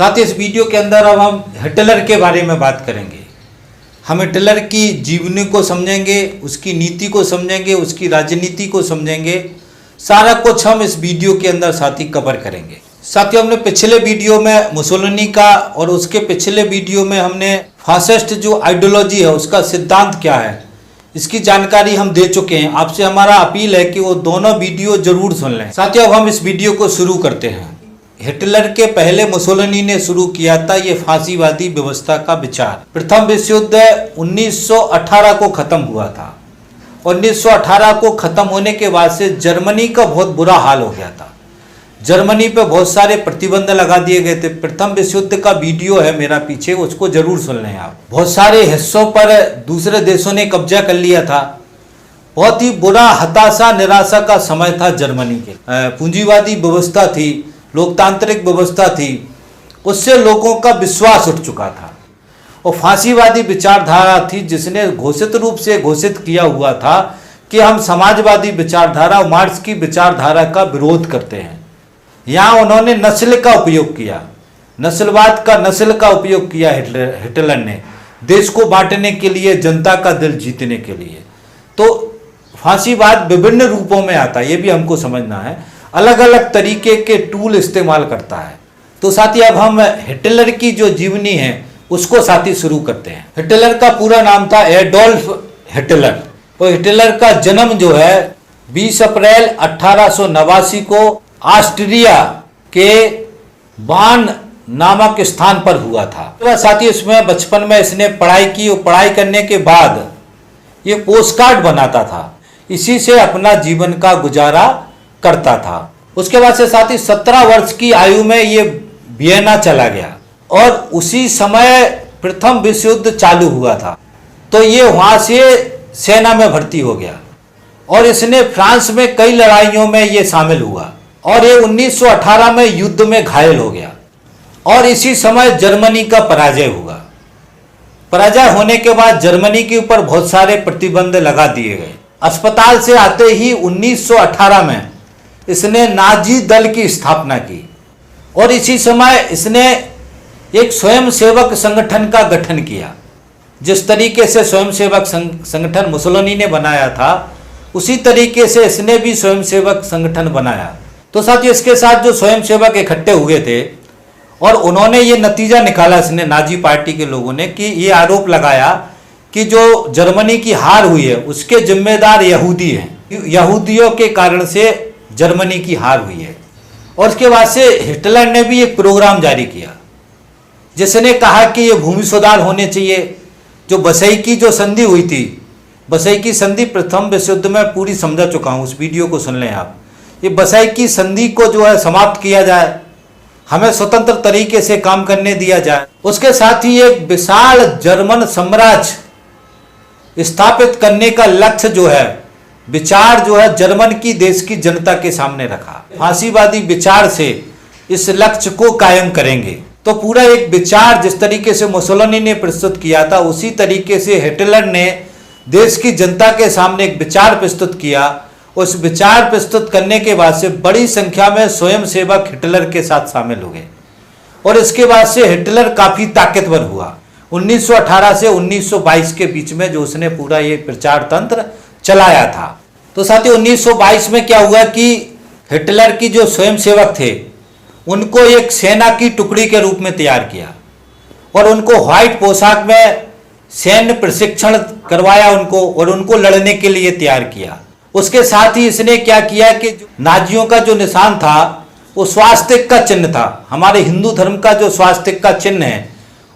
साथ ही इस वीडियो के अंदर अब हम हिटलर के बारे में बात करेंगे। हम हिटलर की जीवनी को समझेंगे, उसकी नीति को समझेंगे, उसकी राजनीति को समझेंगे। सारा कुछ हम इस वीडियो के अंदर साथ ही कवर करेंगे। साथ ही हमने पिछले वीडियो में मुसोलिनी का और उसके पिछले वीडियो में हमने फासिस्ट जो आइडियोलॉजी है उसका सिद्धांत क्या है इसकी जानकारी हम दे चुके हैं। आपसे हमारा अपील है कि वो दोनों वीडियो जरूर सुन लें। साथ ही अब हम इस वीडियो को शुरू करते हैं। हिटलर के पहले मुसोलिनी ने शुरू किया था ये फांसीवादी व्यवस्था का विचार। प्रथम विश्व युद्ध 1918 को खत्म हुआ था। 1918 को खत्म होने के बाद से जर्मनी का बहुत बुरा हाल हो गया था। जर्मनी पे बहुत सारे प्रतिबंध लगा दिए गए थे। प्रथम विश्व युद्ध का वीडियो है मेरा पीछे, उसको जरूर सुन लें आप। बहुत सारे हिस्सों पर दूसरे देशों ने कब्जा कर लिया था। बहुत ही बुरा हताशा निराशा का समय था जर्मनी के। पूंजीवादी व्यवस्था थी, लोकतांत्रिक व्यवस्था थी, उससे लोगों का विश्वास उठ चुका था। और फांसीवादी विचारधारा थी जिसने घोषित रूप से घोषित किया हुआ था कि हम समाजवादी विचारधारा, मार्क्स की विचारधारा का विरोध करते हैं। यहाँ उन्होंने नस्ल का उपयोग किया, नस्लवाद का, नस्ल का उपयोग किया हिटलर ने देश को बांटने के लिए, जनता का दिल जीतने के लिए। तो फांसीवाद विभिन्न रूपों में आता है, ये भी हमको समझना है। अलग अलग तरीके के टूल इस्तेमाल करता है। तो साथी अब हम हिटलर की जो जीवनी है उसको साथी शुरू करते हैं। हिटलर का पूरा नाम था एडोल्फ हिटलर। और हिटलर का जन्म जो है 20 अप्रैल 1889 को ऑस्ट्रिया के बान नामक स्थान पर हुआ था। साथ ही इसमें बचपन में इसने पढ़ाई की और पढ़ाई करने के बाद ये पोस्ट कार्ड बनाता था, इसी से अपना जीवन का गुजारा करता था। उसके बाद से साथ ही 17 वर्ष की आयु में ये वियना चला गया और उसी समय प्रथम विश्व युद्ध चालू हुआ था। तो ये वहां से सेना में भर्ती हो गया और इसने फ्रांस में कई लड़ाइयों में ये शामिल हुआ और ये 1918 में युद्ध में घायल हो गया और इसी समय जर्मनी का पराजय हुआ। पराजय होने के बाद जर्मनी के ऊपर बहुत सारे प्रतिबंध लगा दिए गए। अस्पताल से आते ही 1918 में इसने नाजी दल की स्थापना की और इसी समय इसने एक स्वयंसेवक संगठन का गठन किया। जिस तरीके से स्वयंसेवक संगठन मुसोलिनी ने बनाया था उसी तरीके से इसने भी स्वयंसेवक संगठन बनाया। तो साथ ही इसके साथ जो स्वयंसेवक इकट्ठे हुए थे और उन्होंने ये नतीजा निकाला, इसने नाजी पार्टी के लोगों ने, कि ये आरोप लगाया कि जो जर्मनी की हार हुई है उसके जिम्मेदार यहूदी हैं, यहूदियों के कारण से जर्मनी की हार हुई है। और उसके बाद से हिटलर ने भी एक प्रोग्राम जारी किया जिसने कहा कि ये भूमि सुधार होने चाहिए। जो बसई की जो संधि हुई थी, बसई की संधि प्रथम विश्व युद्ध में पूरी समझा चुका हूँ, उस वीडियो को सुन लें आप। ये बसई की संधि को जो है समाप्त किया जाए, हमें स्वतंत्र तरीके से काम करने दिया जाए। उसके साथ ही एक विशाल जर्मन साम्राज्य स्थापित करने का लक्ष्य जो है, विचार जो है, जर्मन की देश की जनता के सामने रखा। फांसीवादी विचार से इस लक्ष्य को कायम करेंगे। तो पूरा एक विचार जिस तरीके से मुसोलिनी ने प्रस्तुत किया था उसी तरीके से हिटलर ने देश की जनता के सामने एक विचार प्रस्तुत किया। उस विचार प्रस्तुत करने के बाद से बड़ी संख्या में स्वयंसेवक हिटलर के साथ शामिल हो गए और इसके बाद से हिटलर काफी ताकतवर हुआ। 1918 से 1922 के बीच में जो उसने पूरा ये प्रचार तंत्र चलाया था। तो साथ ही 1922 में क्या हुआ कि हिटलर की जो स्वयंसेवक थे उनको एक सेना की टुकड़ी के रूप में तैयार किया और उनको व्हाइट पोशाक में सैन्य प्रशिक्षण करवाया उनको और उनको लड़ने के लिए तैयार किया। उसके साथ ही इसने क्या किया कि नाजियों का जो निशान था वो स्वास्तिक का चिन्ह था। हमारे हिंदू धर्म का जो स्वास्तिक का चिन्ह है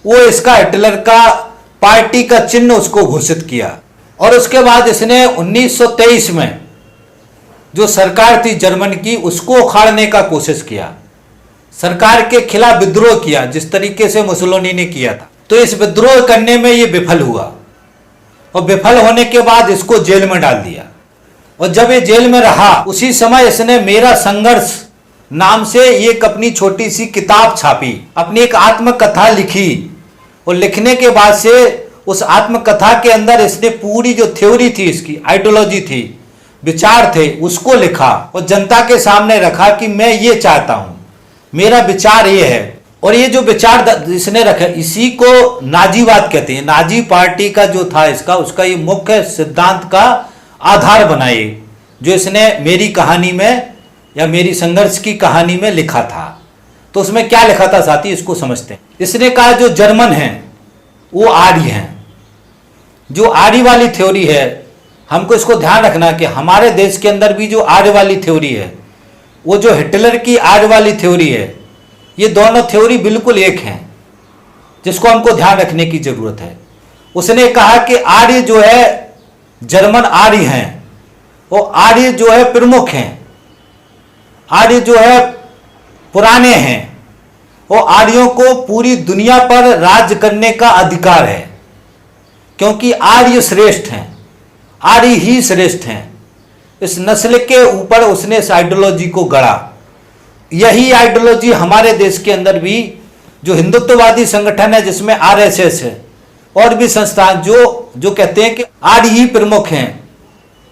वो इसका हिटलर का पार्टी का चिन्ह उसको घोषित किया। और उसके बाद इसने 1923 में जो सरकार थी जर्मन की उसको उखाड़ने का कोशिश किया, सरकार के खिलाफ विद्रोह किया जिस तरीके से मुसोलिनी ने किया था। तो इस विद्रोह करने में ये विफल हुआ और विफल होने के बाद इसको जेल में डाल दिया। और जब ये जेल में रहा उसी समय इसने मेरा संघर्ष नाम से एक अपनी छोटी सी किताब छापी, अपनी एक आत्मकथा लिखी और लिखने के बाद से उस आत्मकथा के अंदर इसने पूरी जो थ्योरी थी, इसकी आइडियोलॉजी थी, विचार थे, उसको लिखा और जनता के सामने रखा कि मैं ये चाहता हूं, मेरा विचार ये है। और ये जो विचार इसने रखा, इसी को नाजीवाद कहते हैं। नाजी पार्टी का जो था इसका, उसका ये मुख्य सिद्धांत का आधार बनाए, जो इसने मेरी कहानी में या मेरी संघर्ष की कहानी में लिखा था। तो उसमें क्या लिखा था साथी, इसको समझते हैं। इसने कहा जो जर्मन हैं वो आर्य हैं। जो आर्य वाली थ्योरी है, हमको इसको ध्यान रखना कि हमारे देश के अंदर भी जो आर्य वाली थ्योरी है, वो जो हिटलर की आर्य वाली थ्योरी है, ये दोनों थ्योरी बिल्कुल एक हैं, जिसको हमको ध्यान रखने की जरूरत है। उसने कहा कि आर्य जो है, जर्मन आर्य हैं, वो आर्य जो है प्रमुख हैं, आर्य जो है पुराने हैं, वो आर्यों को पूरी दुनिया पर राज करने का अधिकार है, क्योंकि आर्य श्रेष्ठ हैं, आर्य ही श्रेष्ठ हैं। इस नस्ल के ऊपर उसने इस आइडियोलॉजी को गढ़ा। यही आइडियोलॉजी हमारे देश के अंदर भी जो हिंदुत्ववादी संगठन है, जिसमें आरएसएस है और भी संस्थान जो कहते हैं कि आर्य ही प्रमुख हैं।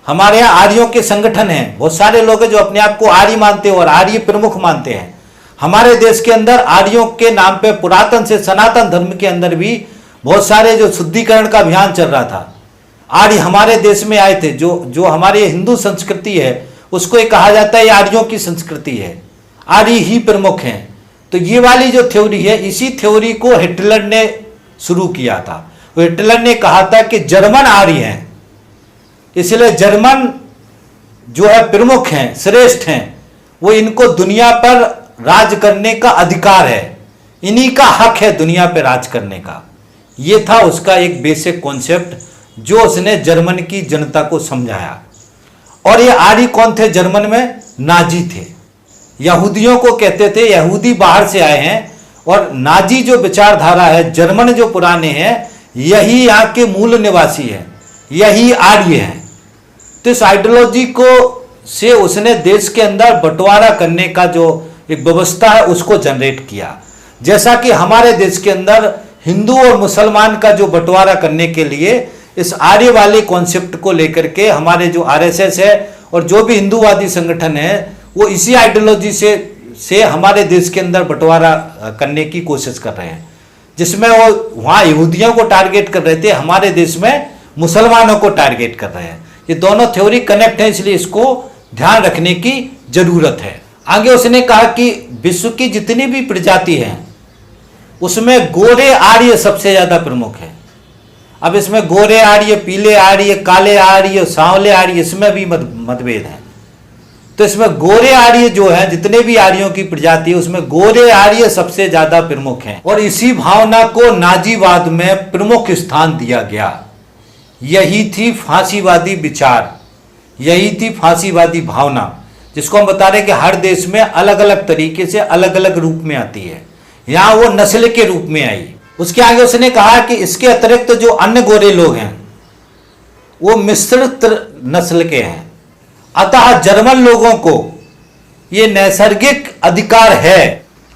हमारे यहाँ आर्यों के संगठन हैं, बहुत सारे लोग हैं जो अपने आप को आर्य मानते हैं और आर्य प्रमुख मानते हैं। हमारे देश के अंदर आर्यों के नाम पे पुरातन से सनातन धर्म के अंदर भी बहुत सारे जो शुद्धिकरण का अभियान चल रहा था। आर्य हमारे देश में आए थे। जो हमारी हिंदू संस्कृति है, उसको ये कहा जाता है ये आर्यों की संस्कृति है, आर्य ही प्रमुख हैं। तो ये वाली जो थ्योरी है, इसी थ्योरी को हिटलर ने शुरू किया था। हिटलर ने कहा था कि जर्मन आर्य हैं, इसलिए जर्मन जो है प्रमुख हैं, श्रेष्ठ हैं, वो इनको दुनिया पर राज करने का अधिकार है, इन्हीं का हक है दुनिया पर राज करने का। ये था उसका एक बेसिक कॉन्सेप्ट जो उसने जर्मन की जनता को समझाया। और ये आर्य कौन थे जर्मन में? नाजी थे, यहूदियों को कहते थे। यहूदी बाहर से आए हैं और नाजी जो विचारधारा है, जर्मन जो पुराने हैं, यही यहाँ के मूल निवासी हैं, यही आर्य हैं। तो इस आइडियोलॉजी को से उसने देश के अंदर बंटवारा करने का जो एक व्यवस्था है उसको जनरेट किया। जैसा कि हमारे देश के अंदर हिंदू और मुसलमान का जो बंटवारा करने के लिए इस आर्य वाले कॉन्सेप्ट को लेकर के हमारे जो आरएसएस है और जो भी हिंदूवादी संगठन है, वो इसी आइडियोलॉजी से हमारे देश के अंदर बंटवारा करने की कोशिश कर रहे हैं, जिसमें वो वहाँ यहूदियों को टारगेट कर रहे थे, हमारे देश में मुसलमानों को टारगेट कर रहे हैं। ये दोनों थ्योरी कनेक्ट है, इसलिए इसको ध्यान रखने की जरूरत है। आगे उसने कहा कि विश्व की जितनी भी प्रजाति हैं उसमें गोरे आर्य सबसे ज्यादा प्रमुख है। अब इसमें गोरे आर्य, पीले आर्य, काले आर्य, सांवले आर्य, इसमें भी मतभेद है। तो इसमें गोरे आर्य जो है, जितने भी आर्यों की प्रजाति है उसमें गोरे आर्य सबसे ज्यादा प्रमुख हैं। और इसी भावना को नाजीवाद में प्रमुख स्थान दिया गया। यही थी फांसीवादी विचार, यही थी फांसीवादी भावना, जिसको हम बता रहे हैं कि हर देश में अलग अलग तरीके से अलग अलग रूप में आती है। यहाँ वो नस्ल के रूप में आई। उसके आगे उसने कहा कि इसके अतिरिक्त जो अन्य गोरे लोग हैं वो मिश्रित नस्ल के हैं। अतः जर्मन लोगों को ये नैसर्गिक अधिकार है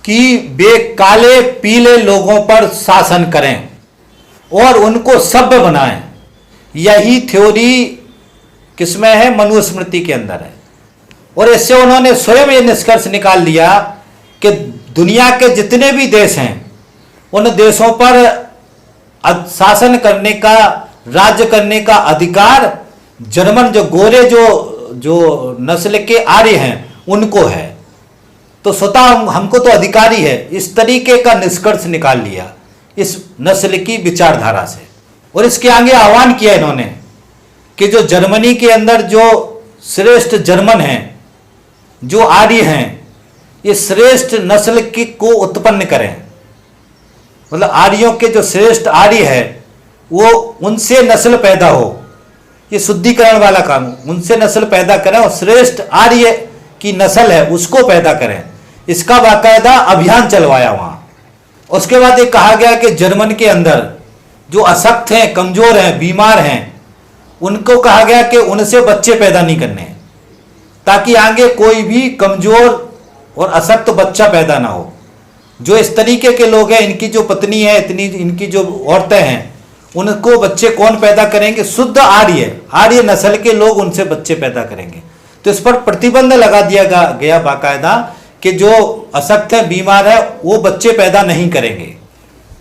कि वे काले पीले लोगों पर शासन करें और उनको सभ्य बनाएं। यही थ्योरी किसमें है? मनुस्मृति के अंदर है। और इससे उन्होंने स्वयं ये निष्कर्ष निकाल लिया कि दुनिया के जितने भी देश हैं उन देशों पर शासन करने का, राज्य करने का अधिकार जर्मन जो गोरे जो नस्ल के आर्य हैं उनको है। तो स्वतः हमको तो अधिकारी है। इस तरीके का निष्कर्ष निकाल लिया इस नस्ल की विचारधारा से। और इसके आगे आह्वान किया इन्होंने कि जो जर्मनी के अंदर जो श्रेष्ठ जर्मन हैं, जो आर्य हैं, ये श्रेष्ठ नस्ल की को उत्पन्न करें। मतलब आर्यों के जो श्रेष्ठ आर्य है वो उनसे नस्ल पैदा हो, ये शुद्धिकरण वाला काम, उनसे नस्ल पैदा करें और श्रेष्ठ आर्य की नस्ल है उसको पैदा करें। इसका बाकायदा अभियान चलवाया वहां। उसके बाद ये कहा गया कि जर्मन के अंदर जो अशक्त हैं, कमजोर हैं, बीमार हैं, उनको कहा गया कि उनसे बच्चे पैदा नहीं करने, ताकि आगे कोई भी कमजोर और अशक्त बच्चा पैदा ना हो। जो इस तरीके के लोग हैं, इनकी जो पत्नी है, इनकी जो औरतें हैं, उनको बच्चे कौन पैदा करेंगे? शुद्ध आर्य नस्ल के लोग उनसे बच्चे पैदा करेंगे। तो इस पर प्रतिबंध लगा दिया गया बाकायदा कि जो अशक्त है, बीमार है, वो बच्चे पैदा नहीं करेंगे,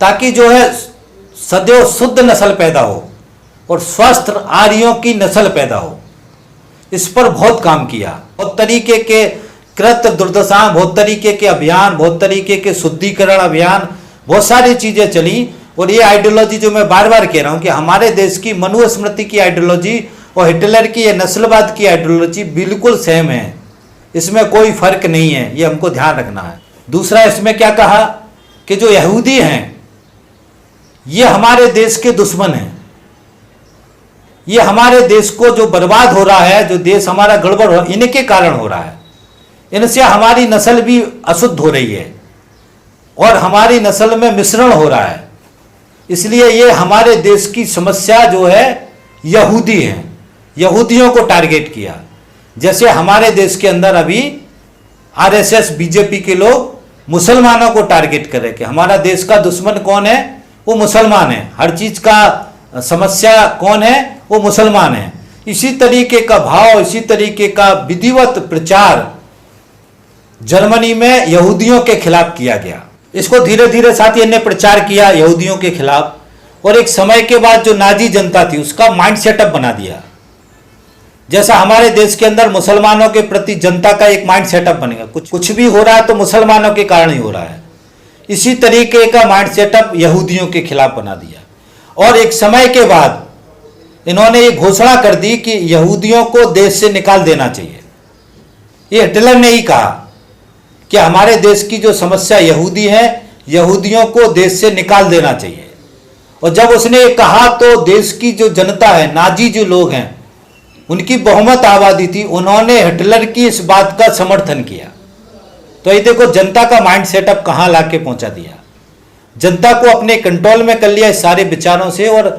ताकि जो है सदैव शुद्ध नस्ल पैदा हो और स्वस्थ आर्यों की नस्ल पैदा हो। इस पर बहुत काम किया, बहुत तरीके के कृत दुर्दशा, बहुत तरीके के अभियान, बहुत तरीके के शुद्धिकरण अभियान, बहुत सारी चीजें चली। और ये आइडियोलॉजी जो मैं बार बार कह रहा हूं कि हमारे देश की मनुस्मृति की आइडियोलॉजी और हिटलर की ये नस्लवाद की आइडियोलॉजी बिल्कुल सेम है, इसमें कोई फर्क नहीं है, ये हमको ध्यान रखना है। दूसरा इसमें क्या कहा कि जो यहूदी हैं ये हमारे देश के दुश्मन हैं, ये हमारे देश को जो बर्बाद हो रहा है, जो देश हमारा गड़बड़ हो, इनके कारण हो रहा है, इनसे हमारी नस्ल भी अशुद्ध हो रही है और हमारी नस्ल में मिश्रण हो रहा है। इसलिए ये हमारे देश की समस्या जो है यहूदी हैं, यहूदियों को टारगेट किया। जैसे हमारे देश के अंदर अभी आरएसएस बीजेपी के लोग मुसलमानों को टारगेट कर रहे कि हमारा देश का दुश्मन कौन है, वो मुसलमान है, हर चीज का समस्या कौन है, वो मुसलमान है। इसी तरीके का भाव, इसी तरीके का विधिवत प्रचार जर्मनी में यहूदियों के खिलाफ किया गया। इसको धीरे धीरे साथियों ने प्रचार किया यहूदियों के खिलाफ, और एक समय के बाद जो नाजी जनता थी उसका माइंड सेटअप बना दिया। जैसा हमारे देश के अंदर मुसलमानों के प्रति जनता का एक माइंड सेटअप बनेगा, कुछ भी हो रहा है तो मुसलमानों के कारण ही हो रहा है, इसी तरीके का माइंड सेटअप यहूदियों के खिलाफ बना दिया। और एक समय के बाद इन्होंने ये घोषणा कर दी कि यहूदियों को देश से निकाल देना चाहिए। ये हिटलर ने ही कहा कि हमारे देश की जो समस्या यहूदी है, यहूदियों को देश से निकाल देना चाहिए। और जब उसने ये कहा तो देश की जो जनता है, नाजी जो लोग हैं, उनकी बहुमत आबादी थी, उन्होंने हिटलर की इस बात का समर्थन किया। तो ये देखो जनता का माइंड सेटअप कहाँ लाके पहुंचा दिया। जनता को अपने कंट्रोल में कर लिया इस सारे विचारों से, और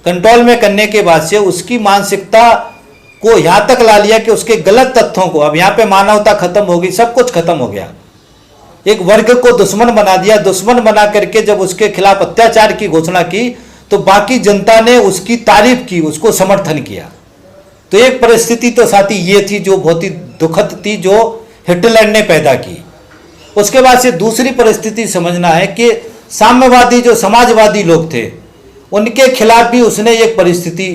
कंट्रोल में करने के बाद से उसकी मानसिकता को यहां तक ला लिया कि उसके गलत तथ्यों को, अब यहां पे मानवता खत्म हो गई, सब कुछ खत्म हो गया। एक वर्ग को दुश्मन बना दिया। दुश्मन बना करके जब उसके खिलाफ अत्याचार की घोषणा की तो बाकी जनता ने उसकी तारीफ की, उसको समर्थन किया। तो एक परिस्थिति तो साथी ये थी जो बहुत ही दुखद थी, जो हिटलर ने पैदा की। उसके बाद से दूसरी परिस्थिति समझना है कि साम्यवादी जो समाजवादी लोग थे उनके खिलाफ भी उसने एक परिस्थिति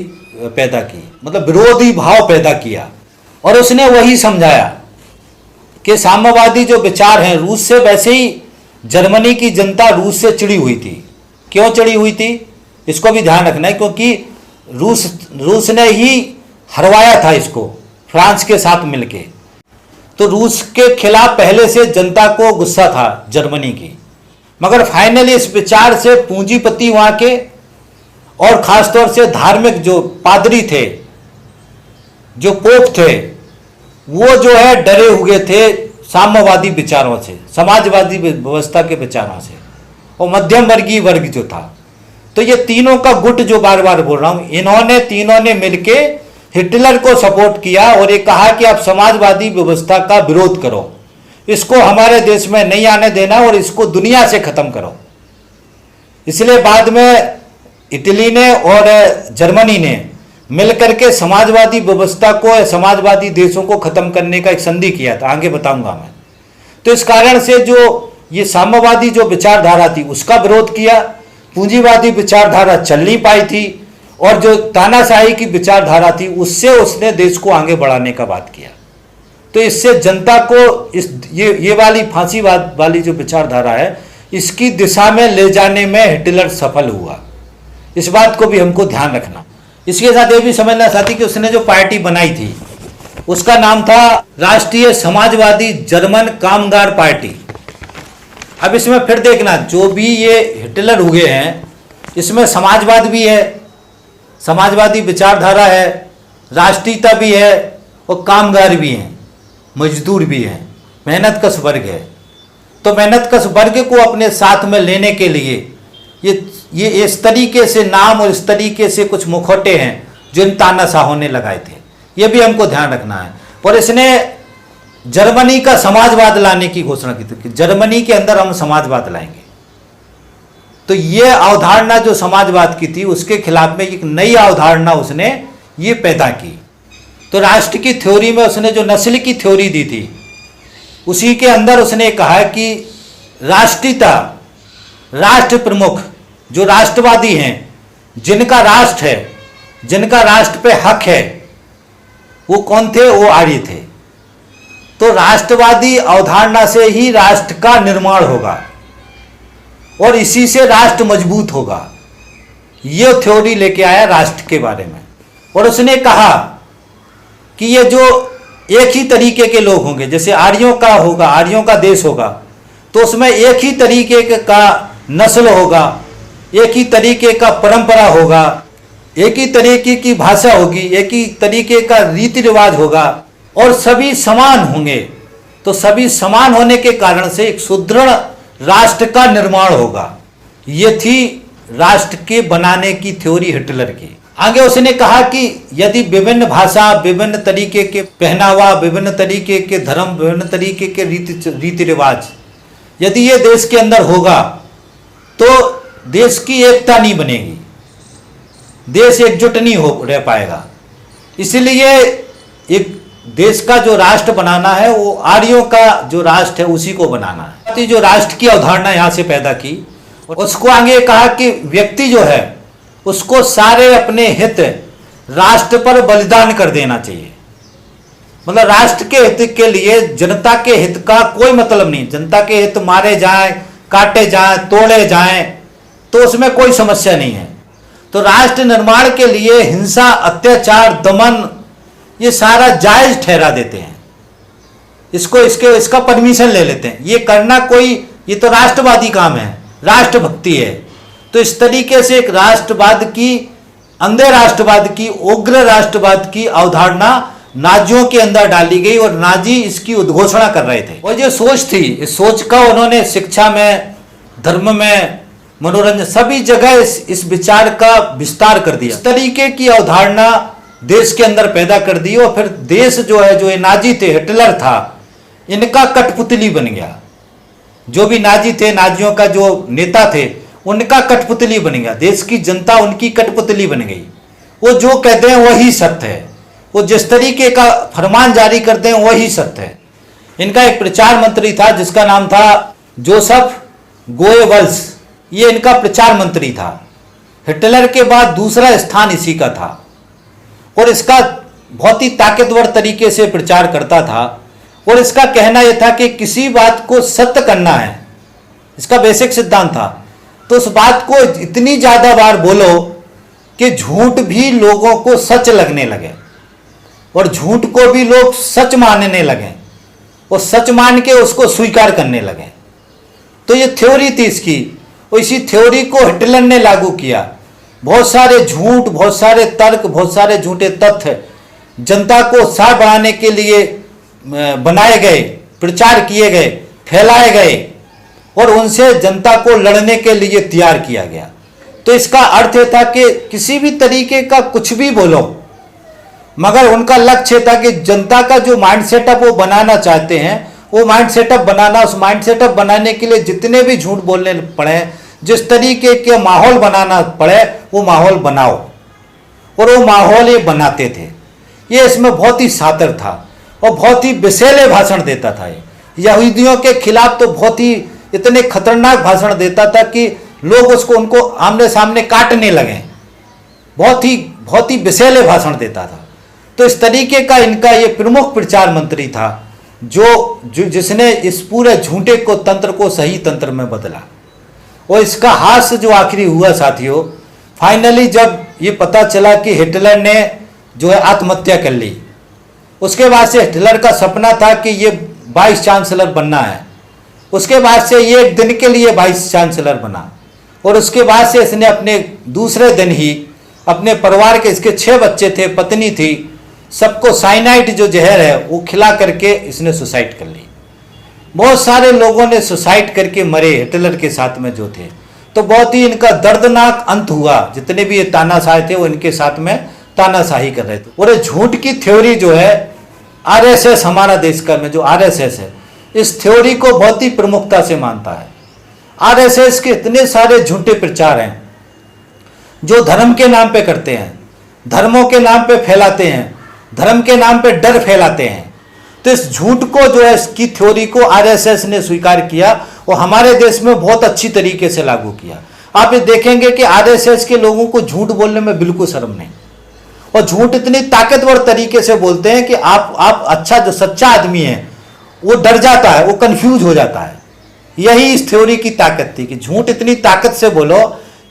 पैदा की, मतलब विरोधी भाव पैदा किया। और उसने वही समझाया कि साम्यवादी जो विचार हैं, रूस से, वैसे ही जर्मनी की जनता रूस से चिड़ी हुई थी। क्यों चिड़ी हुई थी इसको भी ध्यान रखना है, क्योंकि रूस ने ही हरवाया था इसको फ्रांस के साथ मिलके। तो रूस के खिलाफ पहले से जनता को गुस्सा था जर्मनी की, मगर फाइनली इस विचार से पूंजीपति वहां के और खासतौर से धार्मिक जो पादरी थे, जो पोप थे, वो जो है डरे हुए थे साम्यवादी विचारों से, समाजवादी व्यवस्था के विचारों से, और मध्यम वर्गीय वर्ग जो था। तो ये तीनों का गुट जो बार बार बोल रहा हूं, इन्होंने तीनों ने मिलके हिटलर को सपोर्ट किया और ये कहा कि आप समाजवादी व्यवस्था का विरोध करो, इसको हमारे देश में नहीं आने देना और इसको दुनिया से खत्म करो। इसलिए बाद में इटली ने और जर्मनी ने मिलकर के समाजवादी व्यवस्था को, समाजवादी देशों को खत्म करने का एक संधि किया था, आगे बताऊंगा मैं। तो इस कारण से जो ये साम्यवादी जो विचारधारा थी उसका विरोध किया, पूंजीवादी विचारधारा चल नहीं पाई थी, और जो तानाशाही की विचारधारा थी उससे उसने देश को आगे बढ़ाने का बात किया। तो इससे जनता को ये वाली फांसीवाद वाली जो विचारधारा है इसकी दिशा में ले जाने में हिटलर सफल हुआ। इस बात को भी हमको ध्यान रखना। इसके साथ ये भी समझना साथी कि उसने जो पार्टी बनाई थी उसका नाम था राष्ट्रीय समाजवादी जर्मन कामगार पार्टी। अब इसमें फिर देखना, जो भी ये हिटलर हुए हैं इसमें समाजवाद भी है, समाजवादी विचारधारा है, राष्ट्रीयता भी है, और कामगार भी हैं, मजदूर भी हैं, मेहनतकश वर्ग है। तो मेहनतकश वर्ग को अपने साथ में लेने के लिए ये इस तरीके से नाम और इस तरीके से कुछ मुखौटे हैं जो इन तानाशाहों ने लगाए थे, ये भी हमको ध्यान रखना है। और इसने जर्मनी का समाजवाद लाने की घोषणा की थी कि जर्मनी के अंदर हम समाजवाद लाएंगे। तो ये अवधारणा जो समाजवाद की थी उसके खिलाफ में एक नई अवधारणा उसने ये पैदा की। तो राष्ट्र की थ्योरी में उसने जो नस्ल की थ्योरी दी थी उसी के अंदर उसने कहा कि राष्ट्रीयता, राष्ट्र प्रमुख जो राष्ट्रवादी हैं, जिनका राष्ट्र है, जिनका राष्ट्र पे हक है, वो कौन थे? वो आर्य थे। तो राष्ट्रवादी अवधारणा से ही राष्ट्र का निर्माण होगा और इसी से राष्ट्र मजबूत होगा। ये थ्योरी लेके आया राष्ट्र के बारे में। और उसने कहा कि ये जो एक ही तरीके के लोग होंगे, जैसे आर्यों का होगा, आर्यों का देश होगा, तो उसमें एक ही तरीके का नस्ल होगा, एक ही तरीके का परंपरा होगा, एक ही तरीके की भाषा होगी, एक ही तरीके का रीति रिवाज होगा और सभी समान होंगे। तो सभी समान होने के कारण से एक सुदृढ़ राष्ट्र का निर्माण होगा। ये थी राष्ट्र के बनाने की थ्योरी हिटलर की। आगे उसने कहा कि यदि विभिन्न भाषा, विभिन्न तरीके के पहनावा, विभिन्न तरीके के धर्म, विभिन्न तरीके के रीति रिवाज यदि ये देश के अंदर होगा तो देश की एकता नहीं बनेगी, देश एकजुट नहीं हो रह पाएगा। इसलिए एक देश का जो राष्ट्र बनाना है वो आर्यों का जो राष्ट्र है उसी को बनाना है। तो जो राष्ट्र की अवधारणा यहाँ से पैदा की, उसको आगे कहा कि व्यक्ति जो है उसको सारे अपने हित राष्ट्र पर बलिदान कर देना चाहिए। मतलब राष्ट्र के हित के लिए जनता के हित का कोई मतलब नहीं। जनता के हित मारे जाएं, काटे जाएं, तोड़े जाएं तो उसमें कोई समस्या नहीं है। तो राष्ट्र निर्माण के लिए हिंसा, अत्याचार, दमन ये सारा जायज ठहरा देते हैं। इसका परमिशन ले लेते हैं। ये करना ये तो राष्ट्रवादी काम है, राष्ट्रभक्ति है। तो इस तरीके से एक राष्ट्रवाद की, अंधे राष्ट्रवाद की, उग्र राष्ट्रवाद की अवधारणा नाजियों के अंदर डाली गई और नाजी इसकी उद्घोषणा कर रहे थे। और जो सोच थी, इस सोच का उन्होंने शिक्षा में, धर्म में, मनोरंजन सभी जगह इस विचार का विस्तार कर दिया। इस तरीके की अवधारणा देश के अंदर पैदा कर दी और फिर देश जो है, जो ये नाजी थे, हिटलर था, इनका कठपुतली बन गया। जो भी नाजी थे, नाजियों का जो नेता थे, उनका कठपुतली बन गया। देश की जनता उनकी कठपुतली बन गई। वो जो कहते हैं वही सत्य है, वो जिस तरीके का फरमान जारी करते हैं वही सत्य है। इनका एक प्रचार मंत्री था जिसका नाम था जोसेफ गोएबल्स। ये इनका प्रचार मंत्री था। हिटलर के बाद दूसरा स्थान इसी का था और इसका बहुत ही ताकतवर तरीके से प्रचार करता था। और इसका कहना यह था कि किसी बात को सत्य करना है, इसका बेसिक सिद्धांत था। तो उस बात को इतनी ज्यादा बार बोलो कि झूठ भी लोगों को सच लगने लगे और झूठ को भी लोग सच मानने लगे और सच मान के उसको स्वीकार करने लगे। तो ये थ्योरी थी इसकी और इसी थ्योरी को हिटलर ने लागू किया। बहुत सारे झूठ, बहुत सारे तर्क, बहुत सारे झूठे तथ्य जनता को उत्साह बढ़ाने के लिए बनाए गए, प्रचार किए गए, फैलाए गए और उनसे जनता को लड़ने के लिए तैयार किया गया। तो इसका अर्थ यह था कि किसी भी तरीके का कुछ भी बोलो, मगर उनका लक्ष्य था कि जनता का जो माइंड सेटअप वो बनाना चाहते हैं, वो माइंड सेटअप बनाना, उस माइंड सेटअप बनाने के लिए जितने भी झूठ बोलने पड़े, जिस तरीके के माहौल बनाना पड़े, वो माहौल बनाओ। और वो माहौल ये बनाते थे। ये इसमें बहुत ही सातर था और बहुत ही विषैले भाषण देता था। यहूदियों के खिलाफ तो बहुत ही इतने खतरनाक भाषण देता था कि लोग उनको आमने सामने काटने लगे। बहुत ही विषैले भाषण देता था। तो इस तरीके का इनका ये प्रमुख प्रचार मंत्री था जिसने इस पूरे झूठे को तंत्र को सही तंत्र में बदला। और इसका हास्य जो आखिरी हुआ साथियों, फाइनली जब ये पता चला कि हिटलर ने जो है आत्महत्या कर ली, उसके बाद से हिटलर का सपना था कि ये वाइस चांसलर बनना है। उसके बाद से ये एक दिन के लिए वाइस चांसलर बना और उसके बाद से इसने अपने दूसरे दिन ही अपने परिवार के, इसके 6 बच्चे थे, पत्नी थी, सबको साइनाइड जो जहर है वो खिला करके इसने सुसाइड कर ली। बहुत सारे लोगों ने सुसाइड करके मरे हिटलर के साथ में जो थे। तो बहुत ही इनका दर्दनाक अंत हुआ। जितने भी ये तानाशाह थे वो इनके साथ में तानाशाही कर रहे थे। और ये झूठ की थ्योरी जो है आरएसएस, हमारा देश का में जो आरएसएस है, इस थ्योरी को बहुत ही प्रमुखता से मानता है। आरएसएस के इतने सारे झूठे प्रचार हैं जो धर्म के नाम पे करते हैं, धर्मों के नाम पे फैलाते हैं, धर्म के नाम पे डर फैलाते हैं तो इस झूठ को जो है, इसकी थ्योरी को आरएसएस ने स्वीकार किया और हमारे देश में बहुत अच्छी तरीके से लागू किया। आप ये देखेंगे कि आरएसएस के लोगों को झूठ बोलने में बिल्कुल शर्म नहीं, और झूठ इतनी ताकतवर तरीके से बोलते हैं कि आप अच्छा, जो सच्चा आदमी है वो डर जाता है, वो कंफ्यूज हो जाता है। यही इस थ्योरी की ताकत थी कि झूठ इतनी ताकत से बोलो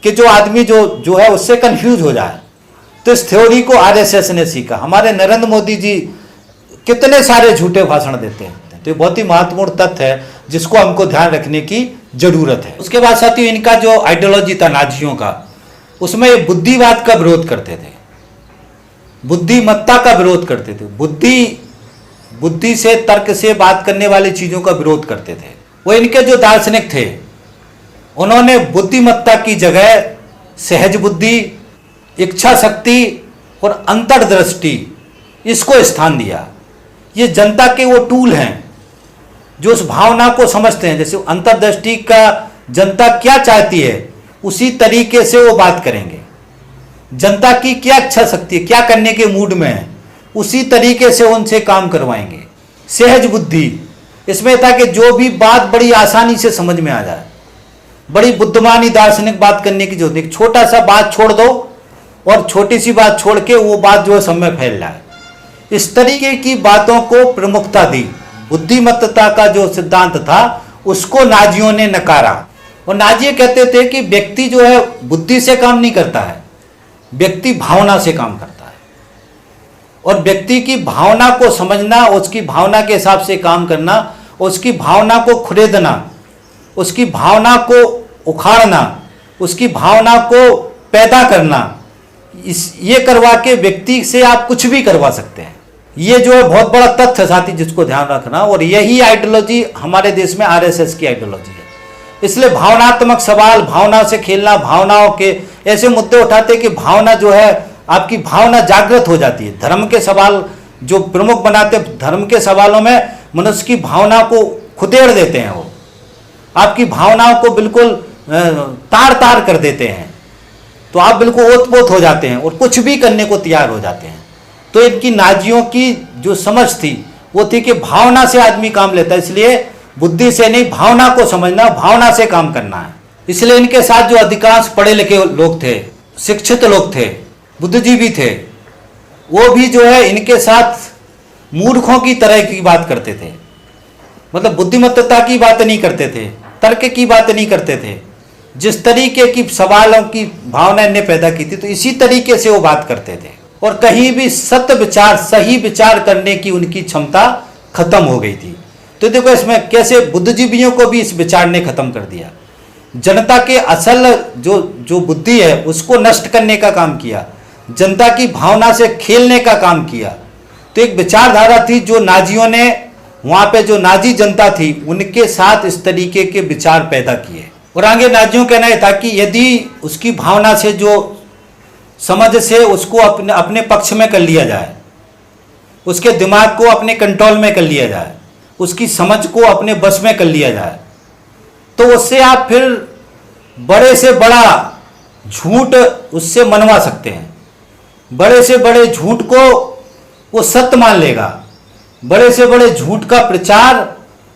कि जो आदमी जो है उससे कंफ्यूज हो जाए। तो इस थ्योरी को आरएसएस ने सीखा। हमारे नरेंद्र मोदी जी कितने सारे झूठे भाषण देते हैं, तो ये बहुत ही महत्वपूर्ण तथ्य है जिसको हमको ध्यान रखने की जरूरत है। उसके बाद साथियों, इनका जो आइडियोलॉजी था नाजियों का, उसमें ये बुद्धिवाद का विरोध करते थे, बुद्धिमत्ता का विरोध करते थे, बुद्धि से, तर्क से बात करने वाली चीजों का विरोध करते थे। वो इनके जो दार्शनिक थे, उन्होंने बुद्धिमत्ता की जगह सहज बुद्धि, इच्छा शक्ति और अंतर्दृष्टि, इसको स्थान दिया। ये जनता के वो टूल हैं जो उस भावना को समझते हैं। जैसे अंतर्दृष्टि का जनता क्या चाहती है उसी तरीके से वो बात करेंगे। जनता की क्या इच्छा शक्ति है, क्या करने के मूड में है, उसी तरीके से उनसे काम करवाएंगे। सहज बुद्धि, इसमें था कि जो भी बात बड़ी आसानी से समझ में आ जाए, बड़ी बुद्धिमानी दार्शनिक बात करने की जरूरत नहीं। छोटा सा बात छोड़ दो और छोटी सी बात छोड़ के वो बात जो है सब में फैल जाए, इस तरीके की बातों को प्रमुखता दी। बुद्धिमत्ता का जो सिद्धांत था उसको नाजियों ने नकारा, और नाजी कहते थे कि व्यक्ति जो है बुद्धि से काम नहीं करता है, व्यक्ति भावना से काम करता है, और व्यक्ति की भावना को समझना, उसकी भावना के हिसाब से काम करना, उसकी भावना को खुरेदना, उसकी भावना को उखाड़ना, उसकी भावना को पैदा करना, ये करवा के व्यक्ति से आप कुछ भी करवा सकते हैं। ये जो है बहुत बड़ा तथ्य साथी, जिसको ध्यान रखना। और यही आइडियोलॉजी हमारे देश में आरएसएस की आइडियोलॉजी है। इसलिए भावनात्मक सवाल, भावना से खेलना, भावनाओं के ऐसे मुद्दे उठाते कि भावना जो है, आपकी भावना जागृत हो जाती है। धर्म के सवाल जो प्रमुख बनाते, धर्म के सवालों में मनुष्य की भावना को खुदेड़ देते हैं, वो आपकी भावनाओं को बिल्कुल तार तार कर देते हैं, तो आप बिल्कुल ओत-पोत हो जाते हैं और कुछ भी करने को तैयार हो जाते हैं। तो इनकी नाजियों की जो समझ थी वो थी कि भावना से आदमी काम लेता है, इसलिए बुद्धि से नहीं, भावना को समझना, भावना से काम करना है। इसलिए इनके साथ जो अधिकांश पढ़े लिखे लोग थे, शिक्षित लोग थे, बुद्धिजीवी थे, वो भी जो है इनके साथ मूर्खों की तरह की बात करते थे। मतलब बुद्धिमत्ता की बात नहीं करते थे, तर्क की बात नहीं करते थे। जिस तरीके की सवालों की भावना इन्हें पैदा की थी, तो इसी तरीके से वो बात करते थे। और कहीं भी सत्य विचार, सही विचार करने की उनकी क्षमता खत्म हो गई थी। तो देखो इसमें कैसे बुद्धिजीवियों को भी इस विचार ने खत्म कर दिया। जनता के असल जो बुद्धि है उसको नष्ट करने का काम किया, जनता की भावना से खेलने का काम किया। तो एक विचारधारा थी जो नाजियों ने, वहां पे जो नाजी जनता थी उनके साथ इस तरीके के विचार पैदा किए। और आगे नाजियों का कहना यह था कि यदि उसकी भावना से, जो समझ से उसको अपने पक्ष में कर लिया जाए, उसके दिमाग को अपने कंट्रोल में कर लिया जाए, उसकी समझ को अपने बस में कर लिया जाए, तो उससे आप फिर बड़े से बड़ा झूठ उससे मनवा सकते हैं। बड़े से बड़े झूठ को वो सत्य मान लेगा, बड़े से बड़े झूठ का प्रचार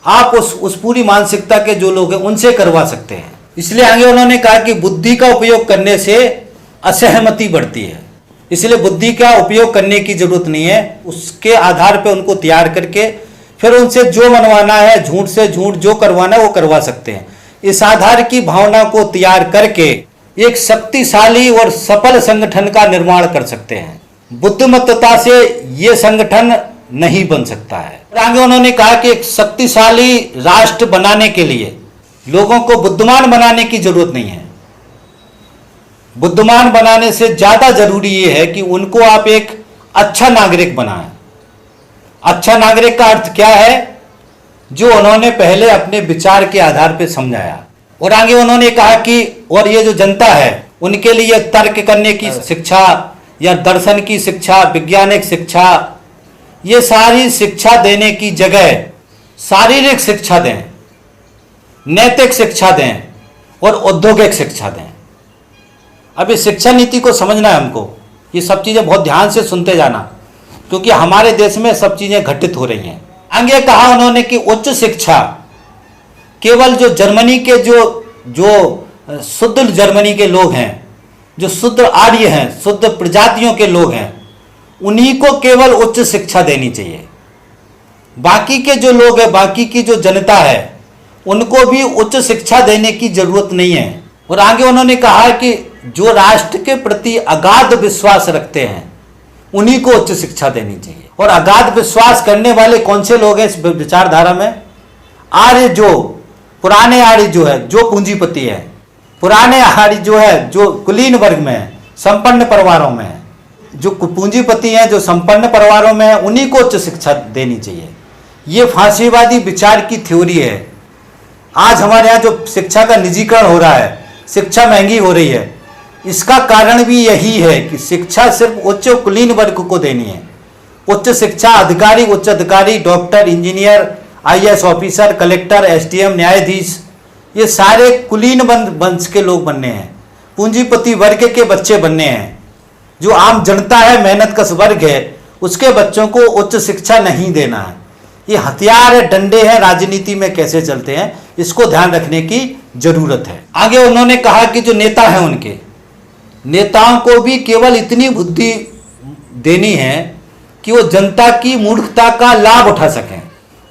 आप उस पूरी मानसिकता के जो लोग हैं उनसे करवा सकते हैं। इसलिए आगे उन्होंने कहा कि बुद्धि का उपयोग करने से असहमति बढ़ती है, इसलिए बुद्धि का उपयोग करने की जरूरत नहीं है। उसके आधार पर उनको तैयार करके फिर उनसे जो मनवाना है, झूठ से झूठ जो करवाना है वो करवा सकते हैं। इस आधार की भावना को तैयार करके एक शक्तिशाली और सफल संगठन का निर्माण कर सकते हैं। बुद्धिमत्ता से ये संगठन नहीं बन सकता है। आगे उन्होंने कहा कि एक शक्तिशाली राष्ट्र बनाने के लिए लोगों को बुद्धिमान बनाने की जरूरत नहीं है। बुद्धिमान बनाने से ज्यादा जरूरी यह है कि उनको आप एक अच्छा नागरिक बनाएं। अच्छा नागरिक का अर्थ क्या है? जो उन्होंने पहले अपने विचार के आधार पर समझाया। और आगे उन्होंने कहा कि और ये जो जनता है उनके लिए तर्क करने की शिक्षा या दर्शन की शिक्षा, वैज्ञानिक शिक्षा, ये सारी शिक्षा देने की जगह शारीरिक शिक्षा दें, नैतिक शिक्षा दें और औद्योगिक शिक्षा दें। अब इस शिक्षा नीति को समझना है हमको। ये सब चीज़ें बहुत ध्यान से सुनते जाना, क्योंकि हमारे देश में सब चीज़ें घटित हो रही हैं। आगे कहा उन्होंने कि उच्च शिक्षा केवल जो जर्मनी के जो शुद्ध जर्मनी के लोग हैं, जो शुद्ध आर्य हैं, शुद्ध प्रजातियों के लोग हैं, उन्हीं को केवल उच्च शिक्षा देनी चाहिए। बाकी के जो लोग हैं, बाकी की जो जनता है, उनको भी उच्च शिक्षा देने की जरूरत नहीं है। और आगे उन्होंने कहा कि जो राष्ट्र के प्रति अगाध विश्वास रखते हैं, उन्हीं को उच्च शिक्षा देनी चाहिए। और अगाध विश्वास करने वाले कौन से लोग हैं इस विचारधारा में? आर्य, जो पुराने आर्य जो है, जो पूंजीपति है, पुराने आर्य जो है, जो कुलीन वर्ग में है, संपन्न परिवारों में है, जो पूंजीपति हैं, जो संपन्न परिवारों में है, उन्हीं को उच्च शिक्षा देनी चाहिए। ये फांसीवादी विचार की थ्योरी है। आज हमारे यहाँ जो शिक्षा का निजीकरण हो रहा है, शिक्षा महंगी हो रही है, इसका कारण भी यही है कि शिक्षा सिर्फ उच्च कुलीन वर्ग को देनी है। उच्च शिक्षा अधिकारी, उच्च अधिकारी, doctor, engineer, IAS officer, collector, SDM, न्यायाधीश, ये सारे कुलीन वंश के लोग बनने हैं, पूंजीपति वर्ग के बच्चे बनने हैं। जो आम जनता है, मेहनतकश वर्ग है, उसके बच्चों को उच्च शिक्षा नहीं देना है। ये हथियार है, डंडे हैं, राजनीति में कैसे चलते हैं, इसको ध्यान रखने की जरूरत है। आगे उन्होंने कहा कि जो नेता हैं, उनके नेताओं को भी केवल इतनी बुद्धि देनी है कि वो जनता की मूर्खता का लाभ उठा सकें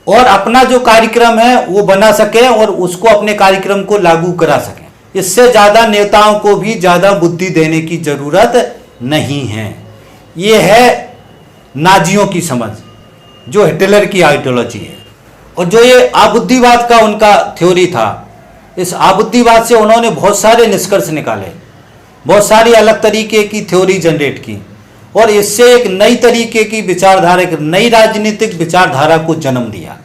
और अपना जो कार्यक्रम है वो बना सकें और उसको अपने कार्यक्रम को लागू करा सकें। इससे ज़्यादा नेताओं को भी ज़्यादा बुद्धि देने की जरूरत नहीं है। ये है नाजियों की समझ, जो हिटलर की आइडियोलॉजी है। और जो ये आबुद्धिवाद का उनका थ्योरी था, इस आबुद्धिवाद से उन्होंने बहुत सारे निष्कर्ष निकाले, बहुत सारी अलग तरीके की थ्योरी जनरेट की और इससे एक नई तरीके की विचारधारा, एक नई राजनीतिक विचारधारा को जन्म दिया।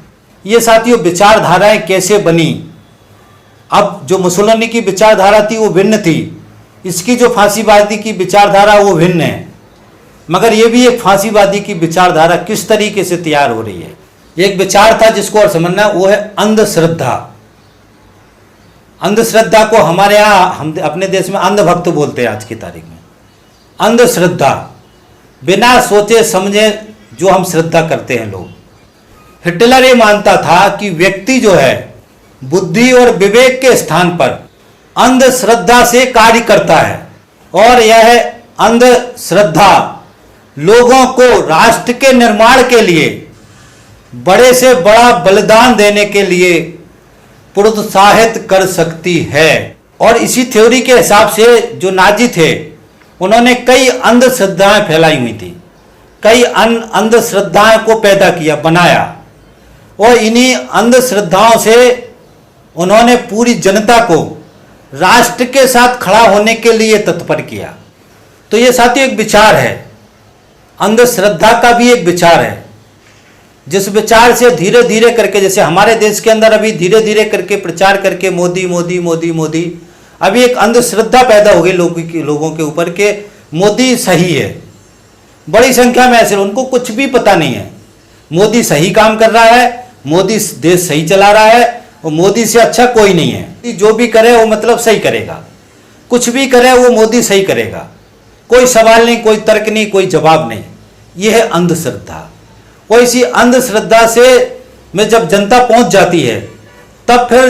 ये साथियों विचारधाराएं कैसे बनी? अब जो मुसोलिनी की विचारधारा थी वो भिन्न थी, इसकी जो फांसीवादी की विचारधारा वो भिन्न है, मगर ये भी एक फांसीवादी की विचारधारा किस तरीके से तैयार हो रही है। एक विचार था जिसको और समझना, वो है अंधश्रद्धा। अंधश्रद्धा को हमारे यहाँ, हम अपने देश में अंधभक्त बोलते हैं आज की तारीख में। अंधश्रद्धा, बिना सोचे समझे जो हम श्रद्धा करते हैं लोग। हिटलर ये मानता था कि व्यक्ति जो है बुद्धि और विवेक के स्थान पर अंधश्रद्धा से कार्य करता है और यह अंधश्रद्धा लोगों को राष्ट्र के निर्माण के लिए बड़े से बड़ा बलिदान देने के लिए प्रोत्साहित कर सकती है। और इसी थ्योरी के हिसाब से जो नाजी थे, उन्होंने कई अंधश्रद्धाएं फैलाई हुई थी, कई अंधश्रद्धाएं को पैदा किया, बनाया और इन्हीं अंधश्रद्धाओं से उन्होंने पूरी जनता को राष्ट्र के साथ खड़ा होने के लिए तत्पर किया। तो ये साथियों एक विचार है, अंधश्रद्धा का भी एक विचार है, जिस विचार से धीरे धीरे करके, जैसे हमारे देश के अंदर अभी धीरे धीरे करके प्रचार करके मोदी मोदी मोदी मोदी, अभी एक अंधश्रद्धा पैदा हो गई लोगों के ऊपर के मोदी सही है। बड़ी संख्या में ऐसे, उनको कुछ भी पता नहीं है, मोदी सही काम कर रहा है, मोदी देश सही चला रहा है और मोदी से अच्छा कोई नहीं है। जो भी करे वो मतलब सही करेगा, कुछ भी करे वो मोदी सही करेगा, कोई सवाल नहीं, कोई तर्क नहीं, कोई जवाब नहीं। यह है अंधश्रद्धा। और इसी अंधश्रद्धा से में जब जनता पहुंच जाती है, तब फिर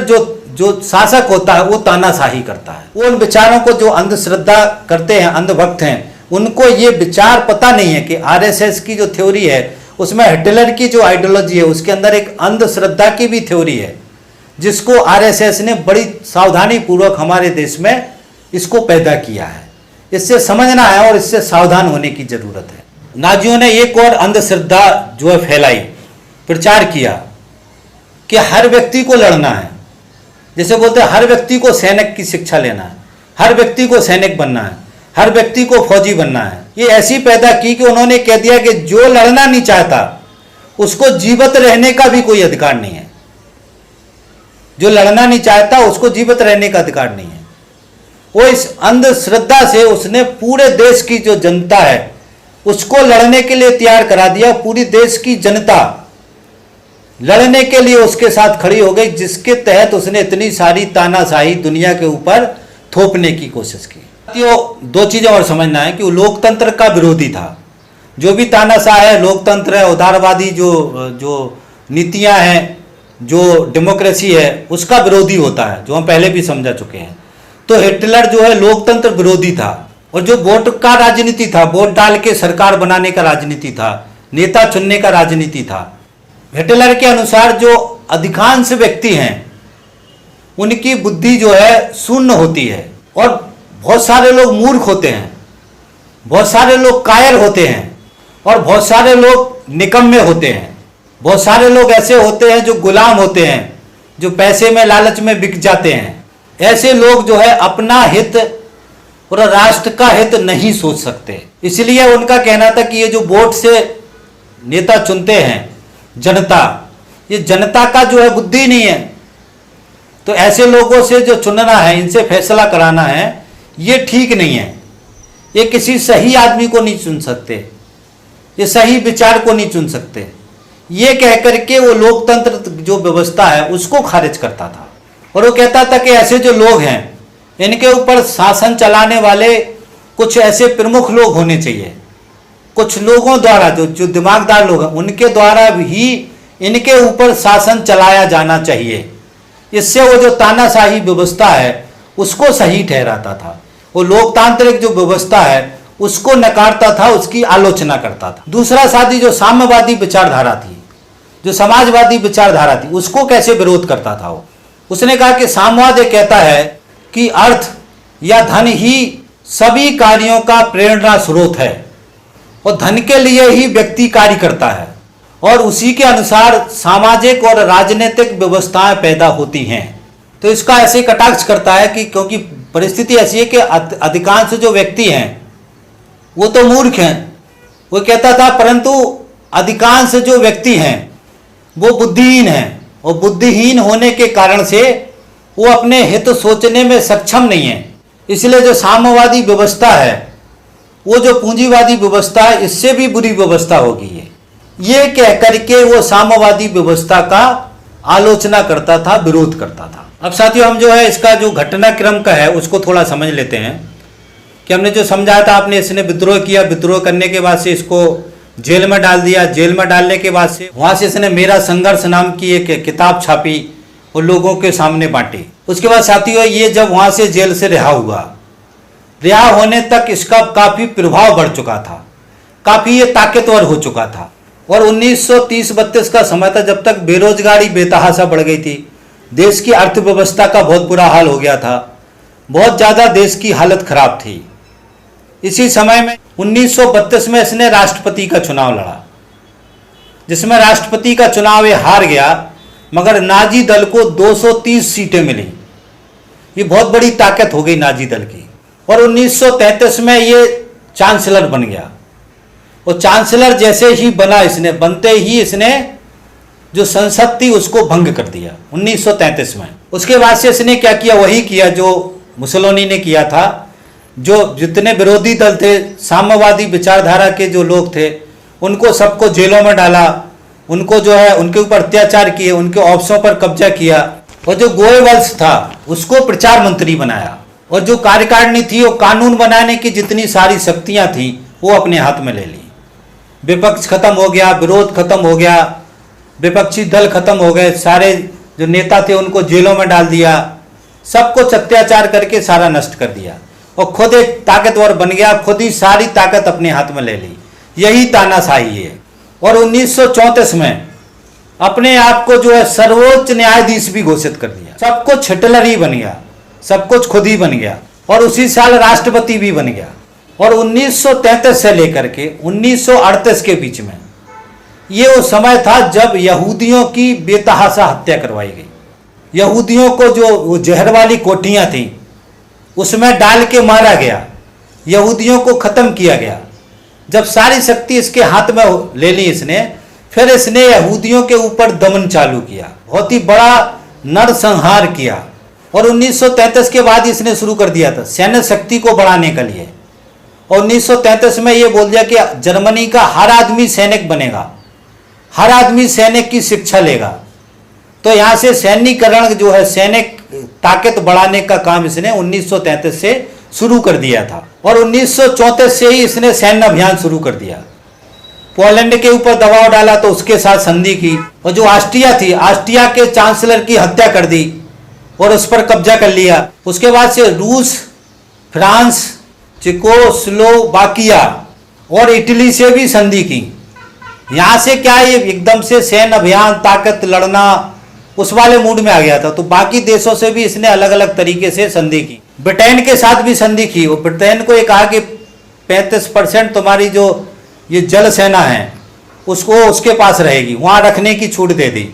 जो शासक होता है वो तानाशाही करता है। वो उन विचारों को, जो अंधश्रद्धा करते हैं, अंधभक्त हैं, उनको ये विचार पता नहीं है कि आरएसएस की जो थ्योरी है उसमें हिटलर की जो आइडियोलॉजी है उसके अंदर एक अंधश्रद्धा की भी थ्योरी है, जिसको आरएसएस ने बड़ी सावधानी पूर्वक हमारे देश में इसको पैदा किया है। इससे समझना है और इससे सावधान होने की जरूरत है। नाजियों ने एक और अंधश्रद्धा जो है फैलाई, प्रचार किया कि हर व्यक्ति को लड़ना है। जैसे बोलते हैं हर व्यक्ति को सैनिक की शिक्षा लेना है, हर व्यक्ति को सैनिक बनना है, हर व्यक्ति को फौजी बनना है। ये ऐसी पैदा की कि उन्होंने कह दिया कि जो लड़ना नहीं चाहता उसको जीवित रहने का भी कोई अधिकार नहीं है। जो लड़ना नहीं चाहता उसको जीवित रहने का अधिकार नहीं है। वो इस अंधश्रद्धा से उसने पूरे देश की जो जनता है उसको लड़ने के लिए तैयार करा दिया। पूरी देश की जनता लड़ने के लिए उसके साथ खड़ी हो गई, जिसके तहत उसने इतनी सारी तानाशाही दुनिया के ऊपर थोपने की कोशिश की। दो चीजें और समझना है कि वो लोकतंत्र का विरोधी था। जो भी तानाशाह है, लोकतंत्र है, उदारवादी जो नीतियां हैं, जो डेमोक्रेसी है, उसका विरोधी होता है, जो हम पहले भी समझा चुके हैं। तो हिटलर जो है लोकतंत्र विरोधी था, और जो वोट का राजनीति था, वोट डाल के सरकार बनाने का राजनीति था, नेता चुनने का राजनीति था। हिटलर के अनुसार जो अधिकांश व्यक्ति हैं उनकी बुद्धि जो है शून्य होती है, और बहुत सारे लोग मूर्ख होते हैं, बहुत सारे लोग कायर होते हैं, और बहुत सारे लोग निकम्मे होते हैं। बहुत सारे लोग ऐसे होते हैं जो गुलाम होते हैं, जो पैसे में लालच में बिक जाते हैं। ऐसे लोग जो है अपना हित और राष्ट्र का हित नहीं सोच सकते। इसलिए उनका कहना था कि ये जो वोट से नेता चुनते हैं जनता, ये जनता का जो है बुद्धि नहीं है। तो ऐसे लोगों से जो चुनना है, इनसे फैसला कराना है, ये ठीक नहीं है। ये किसी सही आदमी को नहीं चुन सकते, ये सही विचार को नहीं चुन सकते। ये कह करके वो लोकतंत्र जो व्यवस्था है उसको खारिज करता था, और वो कहता था कि ऐसे जो लोग हैं इनके ऊपर शासन चलाने वाले कुछ ऐसे प्रमुख लोग होने चाहिए, कुछ लोगों द्वारा, जो दिमागदार लोग हैं उनके द्वारा ही इनके ऊपर शासन चलाया जाना चाहिए। इससे वो जो तानाशाही व्यवस्था है उसको सही ठहराता था, वो लोकतांत्रिक जो व्यवस्था है उसको नकारता था, उसकी आलोचना करता था। दूसरा साथी जो साम्यवादी विचारधारा थी, जो समाजवादी विचारधारा थी, उसको कैसे विरोध करता था वो। उसने कहा कि साम्यवाद ये कहता है कि अर्थ या धन ही सभी कार्यों का प्रेरणा स्रोत है, और धन के लिए ही व्यक्ति कार्य करता है, और उसी के अनुसार सामाजिक और राजनीतिक व्यवस्थाएं पैदा होती हैं। तो इसका ऐसे कटाक्ष करता है कि क्योंकि परिस्थिति ऐसी है कि अधिकांश जो व्यक्ति हैं वो तो मूर्ख हैं, वो कहता था, परंतु अधिकांश जो व्यक्ति हैं वो बुद्धिहीन हैं, और बुद्धिहीन होने के कारण से वो अपने हित सोचने में सक्षम नहीं है। इसलिए जो साम्यवादी व्यवस्था है, वो जो पूंजीवादी व्यवस्था है, इससे भी बुरी व्यवस्था होगी। ये कह करके वो साम्यवादी व्यवस्था का आलोचना करता था, विरोध करता था। अब साथियों, हम जो है इसका जो घटनाक्रम का है उसको थोड़ा समझ लेते हैं कि हमने जो समझाया था, आपने इसने विद्रोह किया, विद्रोह करने के बाद से इसको जेल में डाल दिया, जेल में डालने के बाद से वहाँ से इसने मेरा संघर्ष नाम की एक किताब छापी और लोगों के सामने बांटी। उसके बाद साथियों, ये जब वहाँ से जेल से रिहा हुआ, रिहा होने तक इसका काफ़ी प्रभाव बढ़ चुका था, काफ़ी ये ताकतवर हो चुका था। और 1930-32 का समय था जब तक बेरोजगारी बेतहाशा बढ़ गई थी, देश की अर्थव्यवस्था का बहुत बुरा हाल हो गया था, बहुत ज़्यादा देश की हालत खराब थी। इसी समय में 1932 में इसने राष्ट्रपति का चुनाव लड़ा, जिसमें राष्ट्रपति का चुनाव ये हार गया, मगर नाजी दल को 230 सीटें मिली। ये बहुत बड़ी ताकत हो गई नाजी दल की। और 1933 में ये चांसलर बन गया, और चांसलर जैसे ही बना, इसने बनते ही इसने जो संसद थी उसको भंग कर दिया 1933 में। उसके बाद से इसने क्या किया, वही किया जो मुसोलिनी ने किया था। जो जितने विरोधी दल थे, साम्यवादी विचारधारा के जो लोग थे, उनको सबको जेलों में डाला, उनको जो है उनके ऊपर अत्याचार किए, उनके ऑफिसों पर कब्जा किया, और जो गोयवल्स था उसको प्रचार मंत्री बनाया, और जो कार्यकारिणी थी वो कानून बनाने की जितनी सारी शक्तियां थी वो अपने हाथ में ले ली। विपक्ष खत्म हो गया, विरोध खत्म हो गया, विपक्षी दल खत्म हो गए, सारे जो नेता थे उनको जेलों में डाल दिया, सब कुछ अत्याचार करके सारा नष्ट कर दिया, और खुद एक ताकतवर बन गया, खुद ही सारी ताकत अपने हाथ में ले ली। यही तानाशाही है। और 1934 में अपने आप को जो है सर्वोच्च न्यायाधीश भी घोषित कर दिया। सब कुछ हिटलर ही बन गया, सब कुछ खुद ही बन गया, और उसी साल राष्ट्रपति भी बन गया। और 1933 से लेकर के 1938 के बीच में ये वो समय था जब यहूदियों की बेतहाशा हत्या करवाई गई। यहूदियों को जो वो जहर वाली कोठियाँ थीं उसमें डाल के मारा गया, यहूदियों को ख़त्म किया गया। जब सारी शक्ति इसके हाथ में ले ली इसने, फिर इसने यहूदियों के ऊपर दमन चालू किया, बहुत ही बड़ा नरसंहार किया। और 1933 के बाद इसने शुरू कर दिया था सैन्य शक्ति को बढ़ाने के लिए। और 1933 में ये बोल दिया कि जर्मनी का हर आदमी सैनिक बनेगा, हर आदमी सैनिक की शिक्षा लेगा। तो यहाँ से सैन्यीकरण जो है, सैनिक ताकत बढ़ाने का काम इसने 1933 से शुरू कर दिया था। और 1934 से ही इसने सैन्य अभियान शुरू कर दिया। पोलैंड के ऊपर दबाव डाला तो उसके साथ संधि की, और जो ऑस्ट्रिया थी, ऑस्ट्रिया के चांसलर की हत्या कर दी और उस पर कब्जा कर लिया। उसके बाद से रूस, फ्रांस, चेकोस्लोवाकिया और इटली से भी संधि की। यहाँ से क्या ये एकदम से सैन्य अभियान, ताकत, लड़ना उस वाले मूड में आ गया था। तो बाकी देशों से भी इसने अलग अलग तरीके से संधि की। ब्रिटेन के साथ भी संधि की और ब्रिटेन को ये कहा कि 35% तुम्हारी जो ये जल सेना है उसको उसके पास रहेगी, वहाँ रखने की छूट दे दी।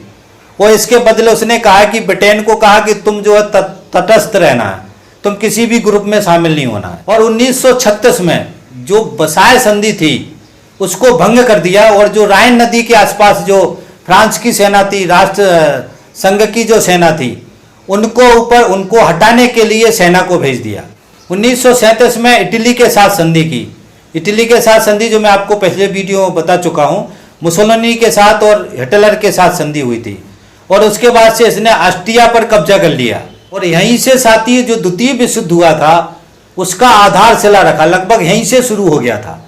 और इसके बदले उसने कहा कि ब्रिटेन को कहा कि तुम जो है तटस्थ रहना है, तुम किसी भी ग्रुप में शामिल नहीं होना है। और 1936 में जो वर्साय संधि थी उसको भंग कर दिया, और जो राइन नदी के आसपास जो फ्रांस की सेना थी, राष्ट्र संघ की जो सेना थी, उनको हटाने के लिए सेना को भेज दिया। 1937 में इटली के साथ संधि की। इटली के साथ संधि जो मैं आपको पहले वीडियो में बता चुका हूँ, मुसोलिनी के साथ और हिटलर के साथ संधि हुई थी। और उसके बाद से इसने ऑस्ट्रिया पर कब्जा कर लिया, और यहीं से साथी जो द्वितीय विश्व युद्ध हुआ था उसका आधारशिला रखा, लगभग यहीं से शुरू हो गया था।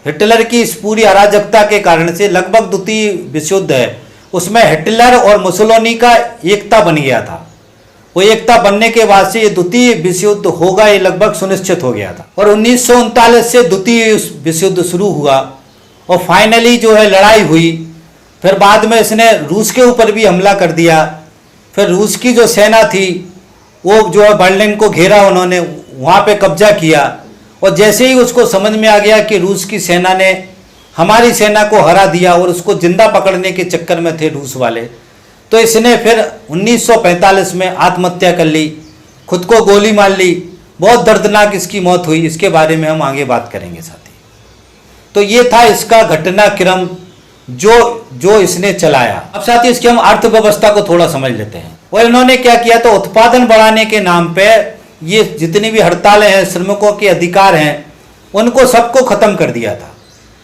हिटलर की इस पूरी अराजकता के कारण से लगभग द्वितीय विश्व युद्ध है, उसमें हिटलर और मुसोलिनी का एकता बन गया था। वो एकता बनने के बाद से ये द्वितीय विश्व युद्ध होगा, ये लगभग सुनिश्चित हो गया था। और 1939 से द्वितीय विश्व युद्ध शुरू हुआ और फाइनली जो है लड़ाई हुई। फिर बाद में इसने रूस के ऊपर भी हमला कर दिया। फिर रूस की जो सेना थी वो जो है बर्लिन को घेरा, उन्होंने वहाँ पे कब्जा किया। और जैसे ही उसको समझ में आ गया कि रूस की सेना ने हमारी सेना को हरा दिया और उसको जिंदा पकड़ने के चक्कर में थे रूस वाले, तो इसने फिर 1945 में आत्महत्या कर ली, खुद को गोली मार ली। बहुत दर्दनाक इसकी मौत हुई, इसके बारे में हम आगे बात करेंगे साथी। तो ये था इसका घटनाक्रम जो इसने चलाया। अब साथी इसकी हम अर्थव्यवस्था को थोड़ा समझ लेते हैं। और इन्होंने क्या किया, तो उत्पादन बढ़ाने के नाम पे ये जितनी भी हड़तालें हैं, श्रमिकों के अधिकार हैं, उनको सबको खत्म कर दिया था,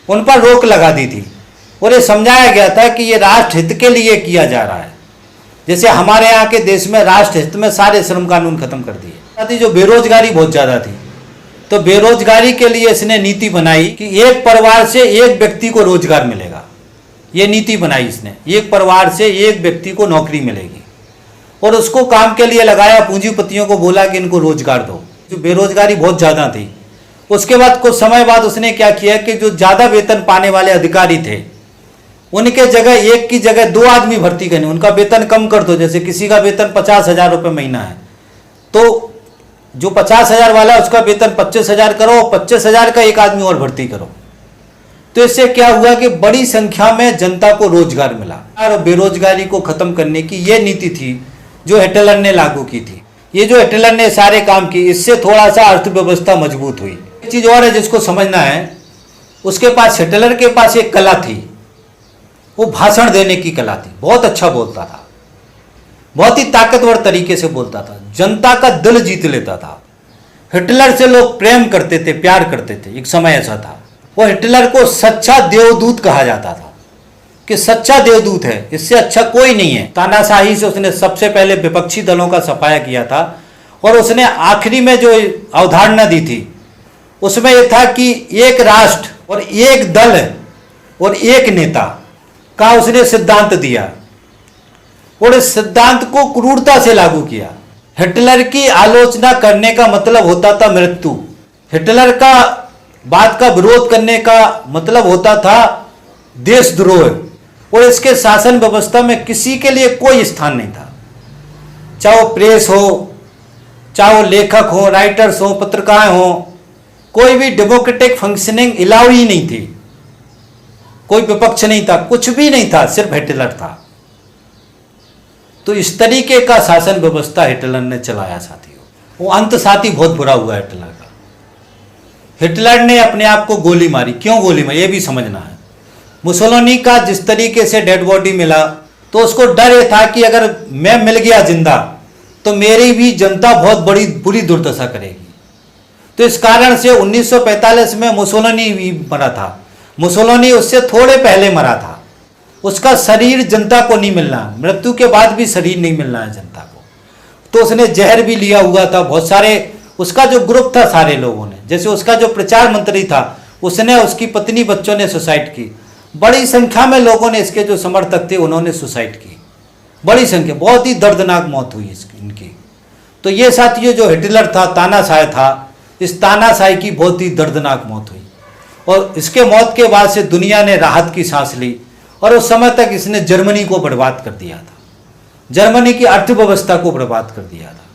उन पर रोक लगा दी थी। और ये समझाया गया था कि ये राष्ट्र हित के लिए किया जा रहा है। जैसे हमारे यहाँ के देश में राष्ट्र हित में सारे श्रम कानून खत्म कर दिए। साथ ही जो बेरोजगारी बहुत ज़्यादा थी, तो बेरोजगारी के लिए इसने नीति बनाई कि एक परिवार से एक व्यक्ति को रोजगार मिलेगा। ये नीति बनाई इसने, एक परिवार से एक व्यक्ति को नौकरी मिलेगी। और उसको काम के लिए लगाया, पूंजीपतियों को बोला कि इनको रोजगार दो। जो बेरोजगारी बहुत ज़्यादा थी। उसके बाद कुछ समय बाद उसने क्या किया कि जो ज़्यादा वेतन पाने वाले अधिकारी थे उनके जगह एक की जगह 2 आदमी भर्ती करने, उनका वेतन कम कर दो। जैसे किसी का वेतन 50,000 रुपये महीना है, तो जो 50,000 वाला उसका वेतन 25,000 करो, 25,000 का एक आदमी और भर्ती करो। तो इससे क्या हुआ कि बड़ी संख्या में जनता को रोजगार मिला। और बेरोजगारी को खत्म करने की ये नीति थी जो हिटलर ने लागू की थी। ये जो हिटलर ने सारे काम किए, इससे थोड़ा सा अर्थव्यवस्था मजबूत हुई। एक चीज़ और है जिसको समझना है, उसके पास, हिटलर के पास एक कला थी, वो भाषण देने की कला थी। बहुत अच्छा बोलता था, बहुत ही ताकतवर तरीके से बोलता था, जनता का दिल जीत लेता था। हिटलर से लोग प्रेम करते थे, प्यार करते थे। एक समय ऐसा था, वो हिटलर को सच्चा देवदूत कहा जाता था कि सच्चा देवदूत है, इससे अच्छा कोई नहीं है। तानाशाही से उसने सबसे पहले विपक्षी दलों का सफाया किया था। और उसने आखिरी में जो अवधारणा दी थी उसमें यह था कि एक राष्ट्र और एक दल और एक नेता का उसने सिद्धांत दिया, और इस सिद्धांत को क्रूरता से लागू किया। हिटलर की आलोचना करने का मतलब होता था मृत्यु। हिटलर का बात का विरोध करने का मतलब होता था देशद्रोह। और इसके शासन व्यवस्था में किसी के लिए कोई स्थान नहीं था, चाहे वो प्रेस हो, चाहे वो लेखक हो, राइटर्स हो, पत्रकार हो, कोई भी डेमोक्रेटिक फंक्शनिंग अलाउ ही नहीं थी। कोई विपक्ष नहीं था, कुछ भी नहीं था, सिर्फ हिटलर था। तो इस तरीके का शासन व्यवस्था हिटलर ने चलाया साथियों। वो अंत साथी बहुत बुरा हुआ हिटलर का। हिटलर ने अपने आप को गोली मारी। क्यों गोली मारी, ये भी समझना है। मुसोलिनी का जिस तरीके से डेड बॉडी मिला, तो उसको डर ये था कि अगर मैं मिल गया जिंदा तो मेरी भी जनता बहुत बड़ी बुरी दुर्दशा करेगी। तो इस कारण से 1945 में मुसोलिनी भी मरा था। मुसोलिनी उससे थोड़े पहले मरा था। उसका शरीर जनता को नहीं मिलना, मृत्यु के बाद भी शरीर नहीं मिलना है जनता को। तो उसने जहर भी लिया हुआ था। बहुत सारे उसका जो ग्रुप था, सारे लोगों ने, जैसे उसका जो प्रचार मंत्री था, उसने, उसकी पत्नी, बच्चों ने सुसाइड की। बड़ी संख्या में लोगों ने, इसके जो समर्थक थे उन्होंने सुसाइड की, बड़ी संख्या, बहुत ही दर्दनाक मौत हुई इनकी। तो ये साथियों जो हिटलर था, तानाशाह था, इस तानाशाही की बहुत ही दर्दनाक मौत हुई और इसके मौत के बाद से दुनिया ने राहत की सांस ली और उस समय तक इसने जर्मनी को बर्बाद कर दिया था, जर्मनी की अर्थव्यवस्था को बर्बाद कर दिया था।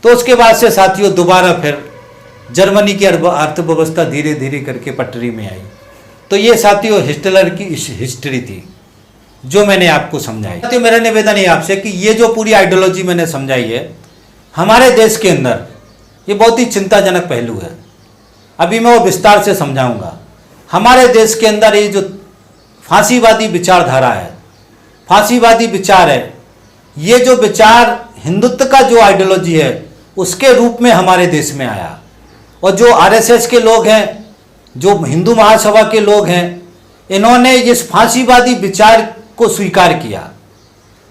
तो उसके बाद से साथियों दोबारा फिर जर्मनी की अर्थव्यवस्था धीरे धीरे करके पटरी में आई। तो ये साथियों हिटलर की हिस्ट्री थी जो मैंने आपको समझाई। साथियों मेरा निवेदन है आपसे कि ये जो पूरी आइडियोलॉजी मैंने समझाई है हमारे देश के अंदर, ये बहुत ही चिंताजनक पहलू है। अभी मैं वो विस्तार से समझाऊंगा। हमारे देश के अंदर ये जो फांसीवादी विचारधारा है, फांसीवादी विचार है, ये जो विचार हिंदुत्व का जो आइडियोलॉजी है उसके रूप में हमारे देश में आया और जो आरएसएस के लोग हैं, जो हिंदू महासभा के लोग हैं, इन्होंने इस फांसीवादी विचार को स्वीकार किया,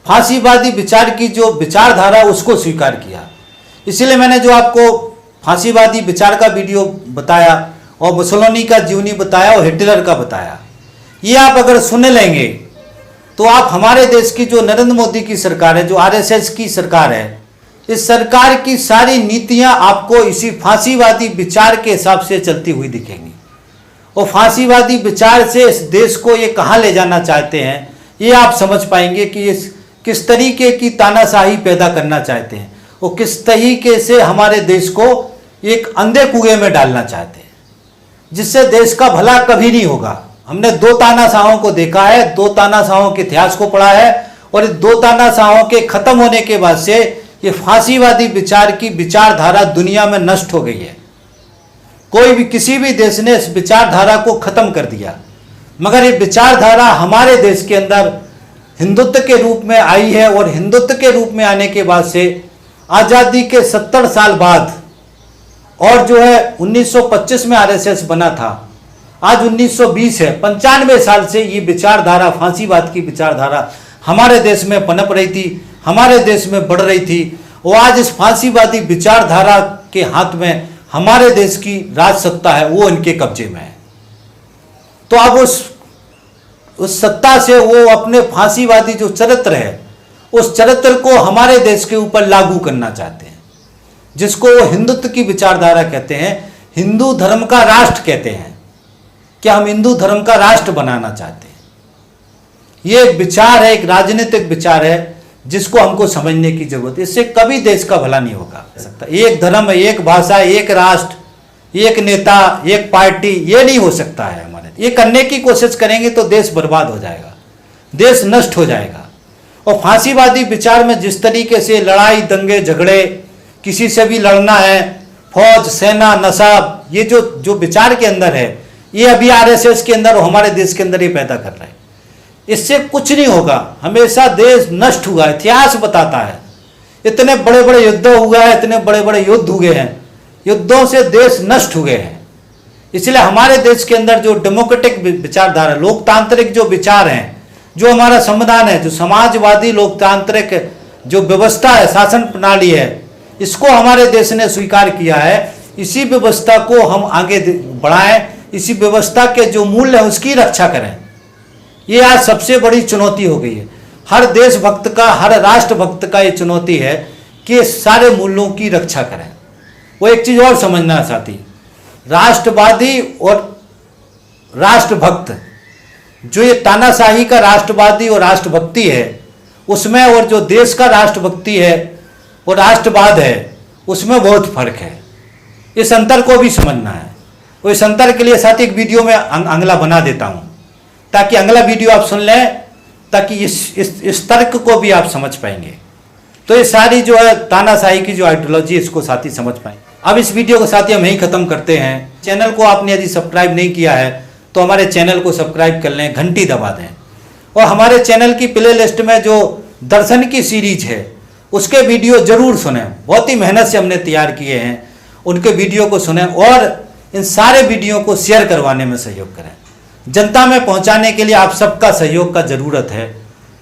फांसीवादी विचार की जो विचारधारा उसको स्वीकार किया। इसलिए मैंने जो आपको फांसीवादी विचार का वीडियो बताया और मुसोलिनी का जीवनी बताया और हिटलर का बताया, ये आप अगर सुन लेंगे तो आप हमारे देश की जो नरेंद्र मोदी की सरकार है, जो आरएसएस की सरकार है, इस सरकार की सारी नीतियां आपको इसी फांसीवादी विचार के हिसाब से चलती हुई दिखेंगी और फांसीवादी विचार से इस देश को ये कहाँ ले जाना चाहते हैं ये आप समझ पाएंगे कि इस किस तरीके की तानाशाही पैदा करना चाहते हैं और किस तरीके से हमारे देश को एक अंधे कुएं में डालना चाहते हैं जिससे देश का भला कभी नहीं होगा। हमने दो तानाशाहों को देखा है, दो तानाशाहों के इतिहास को पढ़ा है और दो तानाशाहों के खत्म होने के बाद से ये फांसीवादी विचार की विचारधारा दुनिया में नष्ट हो गई है। कोई भी किसी भी देश ने इस विचारधारा को खत्म कर दिया, मगर ये विचारधारा हमारे देश के अंदर हिंदुत्व के रूप में आई है और हिंदुत्व के रूप में आने के बाद से आज़ादी के 70 साल बाद और जो है 1925 में आरएसएस बना था, आज 1920 है, 95 साल से ये विचारधारा, फांसीवाद की विचारधारा हमारे देश में पनप रही थी, हमारे देश में बढ़ रही थी और आज इस फांसीवादी विचारधारा के हाथ में हमारे देश की राज सत्ता है, वो इनके कब्जे में है। तो अब उस सत्ता से वो अपने फांसीवादी जो चरित्र है उस चरित्र को हमारे देश के ऊपर लागू करना चाहते हैं, जिसको वो हिंदुत्व की विचारधारा कहते हैं, हिंदू धर्म का राष्ट्र कहते हैं कि हम हिंदू धर्म का राष्ट्र बनाना चाहते हैं। ये एक विचार है, एक राजनीतिक विचार है जिसको हमको समझने की जरूरत है। इससे कभी देश का भला नहीं होगा सकता। एक धर्म, एक भाषा, एक राष्ट्र, एक नेता, एक पार्टी, ये नहीं हो सकता है हमारे। ये करने की कोशिश करेंगे तो देश बर्बाद हो जाएगा, देश नष्ट हो जाएगा। और फांसीवादी विचार में जिस तरीके से लड़ाई, दंगे, झगड़े, किसी से भी लड़ना है, फौज, सेना, नशा, ये जो विचार के अंदर है, ये अभी आरएसएस के अंदर और हमारे देश के अंदर ये पैदा कर रहा है। इससे कुछ नहीं होगा, हमेशा देश नष्ट हुआ है। इतिहास बताता है इतने बड़े बड़े युद्ध हुआ है, इतने बड़े बड़े युद्ध हुए हैं, युद्धों से देश नष्ट हुए हैं। इसलिए हमारे देश के अंदर जो डेमोक्रेटिक विचारधारा, लोकतांत्रिक जो विचार हैं, जो हमारा संविधान है, जो समाजवादी लोकतांत्रिक जो व्यवस्था है, शासन प्रणाली है, इसको हमारे देश ने स्वीकार किया है। इसी व्यवस्था को हम आगे बढ़ाएं, इसी व्यवस्था के जो मूल्य है उसकी रक्षा करें। ये आज सबसे बड़ी चुनौती हो गई है। हर देशभक्त का, हर राष्ट्रभक्त का ये चुनौती है कि सारे मूल्यों की रक्षा करें। वो एक चीज़ और समझना साथी, राष्ट्रवादी और राष्ट्रभक्त, जो ये तानाशाही का राष्ट्रवादी और राष्ट्रभक्ति है उसमें, और जो देश का राष्ट्रभक्ति है और राष्ट्रवाद है उसमें बहुत फर्क है। इस अंतर को भी समझना है। और इस अंतर के लिए साथ एक वीडियो में अगला बना देता हूं ताकि अगला वीडियो आप सुन लें, ताकि इस तर्क को भी आप समझ पाएंगे। तो ये सारी जो है तानाशाही की जो आइडियोलॉजी, इसको साथी समझ पाएंगे। अब इस वीडियो को साथी हम यहीं खत्म करते हैं। चैनल को आपने यदि सब्सक्राइब नहीं किया है तो हमारे चैनल को सब्सक्राइब कर लें, घंटी दबा दें और हमारे चैनल की प्ले लिस्ट में जो दर्शन की सीरीज है उसके वीडियो जरूर सुनें। बहुत ही मेहनत से हमने तैयार किए हैं, उनके वीडियो को सुनें और इन सारे वीडियो को शेयर करवाने में सहयोग करें। जनता में पहुंचाने के लिए आप सबका सहयोग का ज़रूरत है,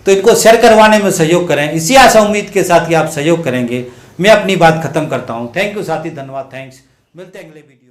तो इनको शेयर करवाने में सहयोग करें। इसी आशा उम्मीद के साथ कि आप सहयोग करेंगे। मैं अपनी बात खत्म करता हूं। थैंक यू साथी, धन्यवाद, थैंक्स। मिलते हैं अगले वीडियो।